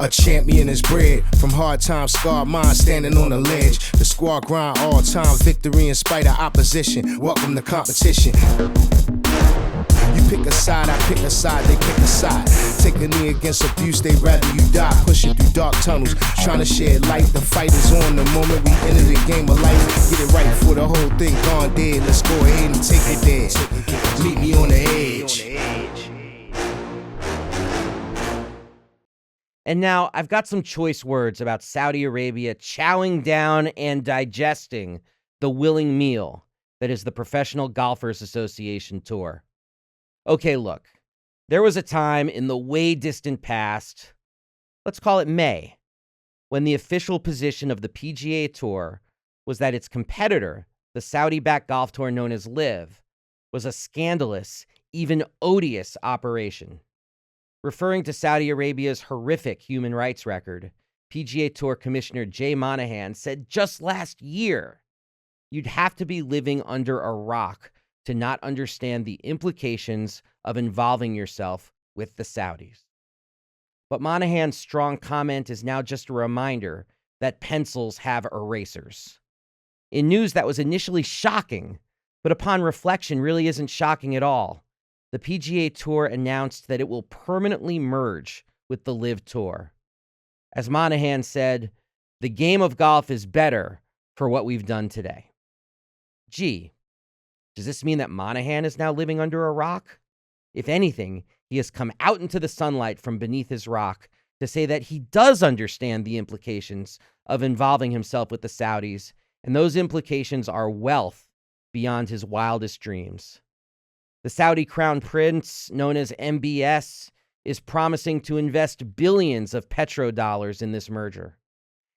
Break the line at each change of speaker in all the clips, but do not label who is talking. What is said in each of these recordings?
A champion is bred from hard times, scarred mind standing on the ledge. The squad grind all time, victory in spite of opposition. Welcome to competition. You pick a side, I pick a side, they pick a side. Take a knee against abuse, they rather you die. Pushing through dark tunnels, trying to shed light. The fight is on the moment we enter the game of life. Get it right before the whole thing gone dead. Let's go ahead and take it there. Meet me on the edge.
And now I've got some choice words about Saudi Arabia chowing down and digesting the willing meal that is the Professional Golfers Association Tour. Okay, look, there was a time in the way distant past, let's call it May, when the official position of the PGA Tour was that its competitor, the Saudi-backed golf tour known as LIV, was a scandalous, even odious operation. Referring to Saudi Arabia's horrific human rights record, PGA Tour Commissioner Jay Monahan said just last year, you'd have to be living under a rock to not understand the implications of involving yourself with the Saudis. But Monahan's strong comment is now just a reminder that pencils have erasers. In news that was initially shocking, but upon reflection really isn't shocking at all, the PGA Tour announced that it will permanently merge with the LIV Tour. As Monahan said, the game of golf is better for what we've done today. Gee, does this mean that Monahan is now living under a rock? If anything, he has come out into the sunlight from beneath his rock to say that he does understand the implications of involving himself with the Saudis, and those implications are wealth beyond his wildest dreams. The Saudi Crown Prince, known as MBS, is promising to invest billions of petrodollars in this merger.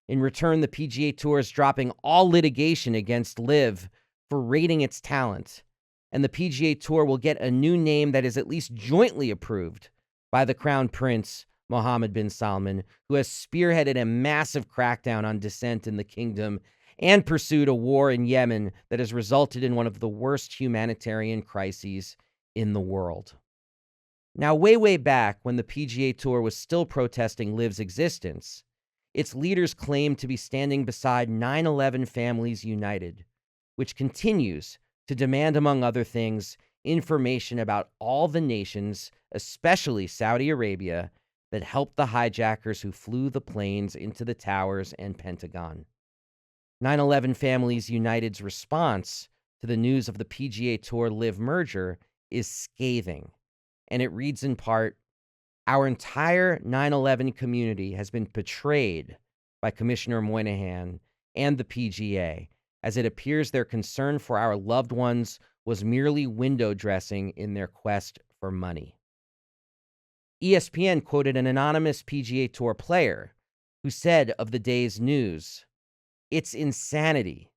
In return, the PGA Tour is dropping all litigation against LIV for rating its talent, and the PGA Tour will get a new name that is at least jointly approved by the Crown Prince, Mohammed bin Salman, who has spearheaded a massive crackdown on dissent in the kingdom and pursued a war in Yemen that has resulted in one of the worst humanitarian crises in the world. Now, way back when the PGA Tour was still protesting LIV's existence, its leaders claimed to be standing beside 9/11 Families United, which continues to demand, among other things, information about all the nations, especially Saudi Arabia, that helped the hijackers who flew the planes into the towers and Pentagon. 9/11 Families United's response to the news of the PGA Tour LIV merger is scathing, and it reads in part, "Our entire 9/11 community has been betrayed by Commissioner Moynihan and the PGA, as it appears their concern for our loved ones was merely window dressing in their quest for money." ESPN quoted an anonymous PGA Tour player who said of the day's news, "It's insanity.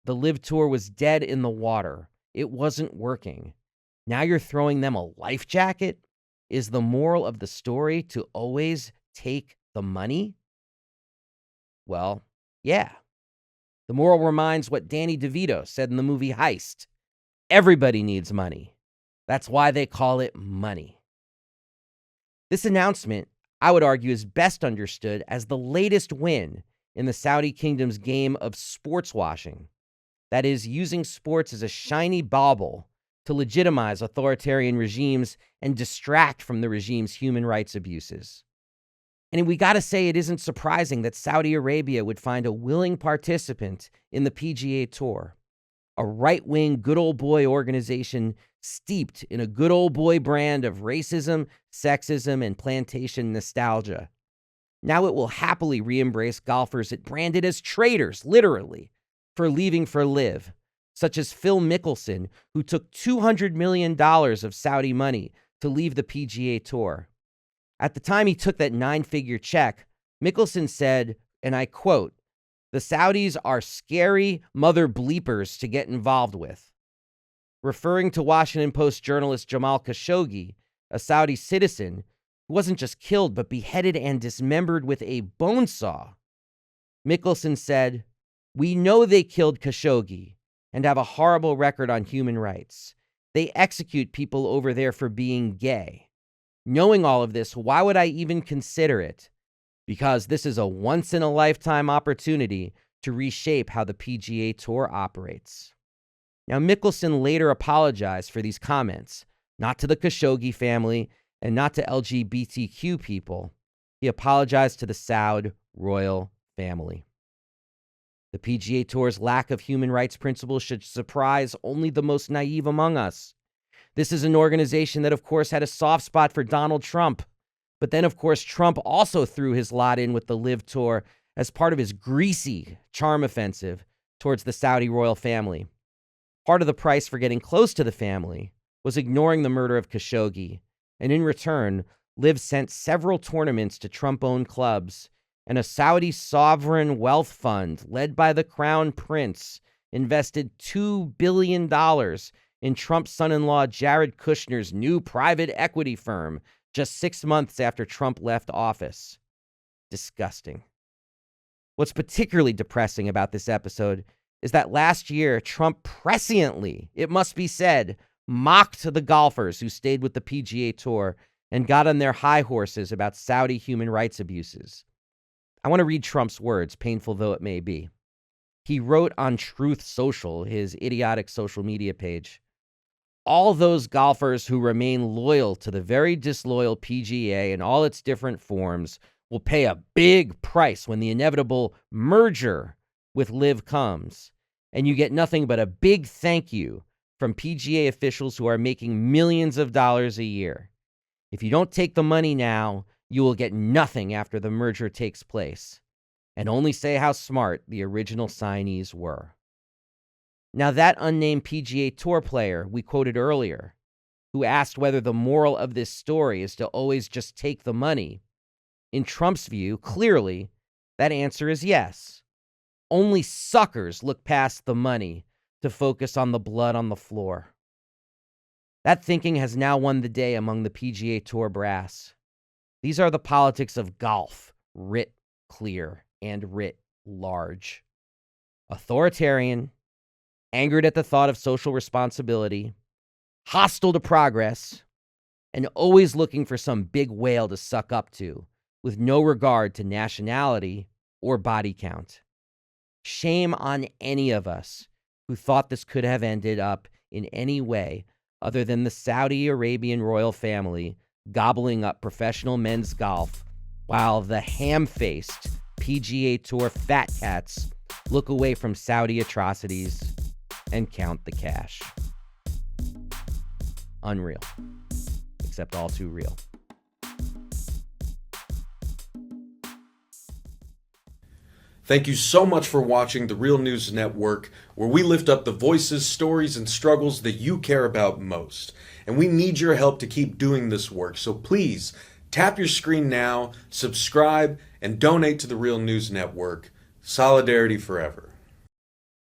The LIV Tour was dead in the water. It wasn't working. Now you're throwing them a life jacket? Is the moral of the story to always take the money?" Well, yeah. The moral reminds what Danny DeVito said in the movie Heist. Everybody needs money. That's why they call it money. This announcement, I would argue, is best understood as the latest win in the Saudi kingdom's game of sports washing. That is, using sports as a shiny bauble to legitimize authoritarian regimes and distract from the regime's human rights abuses. And we got to say, it isn't surprising that Saudi Arabia would find a willing participant in the PGA Tour, a right-wing good old boy organization steeped in a good old boy brand of racism, sexism, and plantation nostalgia. Now it will happily re-embrace golfers it branded as traitors, literally, for leaving for LIV, such as Phil Mickelson, who took $200 million of Saudi money to leave the PGA Tour. At the time he took that 9-figure check, Mickelson said, and I quote, "The Saudis are scary mother bleepers to get involved with." Referring to Washington Post journalist Jamal Khashoggi, a Saudi citizen who wasn't just killed but beheaded and dismembered with a bone saw, Mickelson said, "We know they killed Khashoggi and have a horrible record on human rights. They execute people over there for being gay. Knowing all of this, why would I even consider it? because this is a once-in-a-lifetime opportunity to reshape how the PGA Tour operates. Now, Mickelson later apologized for these comments, not to the Khashoggi family and not to LGBTQ people. He apologized to the Saudi royal family. The PGA Tour's lack of human rights principles should surprise only the most naive among us. This is an organization that, of course, had a soft spot for Donald Trump. But then, of course, Trump also threw his lot in with the LIV Tour as part of his greasy charm offensive towards the Saudi royal family. Part of the price for getting close to the family was ignoring the murder of Khashoggi, and in return, LIV sent several tournaments to Trump-owned clubs, and a Saudi sovereign wealth fund led by the Crown Prince invested $2 billion in Trump's son-in-law Jared Kushner's new private equity firm just 6 months after Trump left office. Disgusting. What's particularly depressing about this episode is that last year, Trump presciently, it must be said, mocked the golfers who stayed with the PGA Tour and got on their high horses about Saudi human rights abuses. I want to read Trump's words, painful though it may be. He wrote on Truth Social, his idiotic social media page, "All those golfers who remain loyal to the very disloyal PGA in all its different forms will pay a big price when the inevitable merger with LIV comes, and you get nothing but a big thank you from PGA officials who are making millions of dollars a year. If you don't take the money now, you will get nothing after the merger takes place, and only say how smart the original signees were." Now, that unnamed PGA Tour player we quoted earlier, who asked whether the moral of this story is to always just take the money, in Trump's view, clearly, that answer is yes. Only suckers look past the money to focus on the blood on the floor. That thinking has now won the day among the PGA Tour brass. These are the politics of golf, writ clear and writ large. Authoritarian, angered at the thought of social responsibility, hostile to progress, and always looking for some big whale to suck up to, with no regard to nationality or body count. Shame on any of us who thought this could have ended up in any way other than the Saudi Arabian royal family gobbling up professional men's golf, while the ham-faced PGA Tour fat cats look away from Saudi atrocities and count the cash. Unreal. Except all too real.
Thank you so much for watching The Real News Network, where we lift up the voices, stories, and struggles that you care about most. And we need your help to keep doing this work, so please tap your screen now, subscribe, and donate to The Real News Network. Solidarity forever.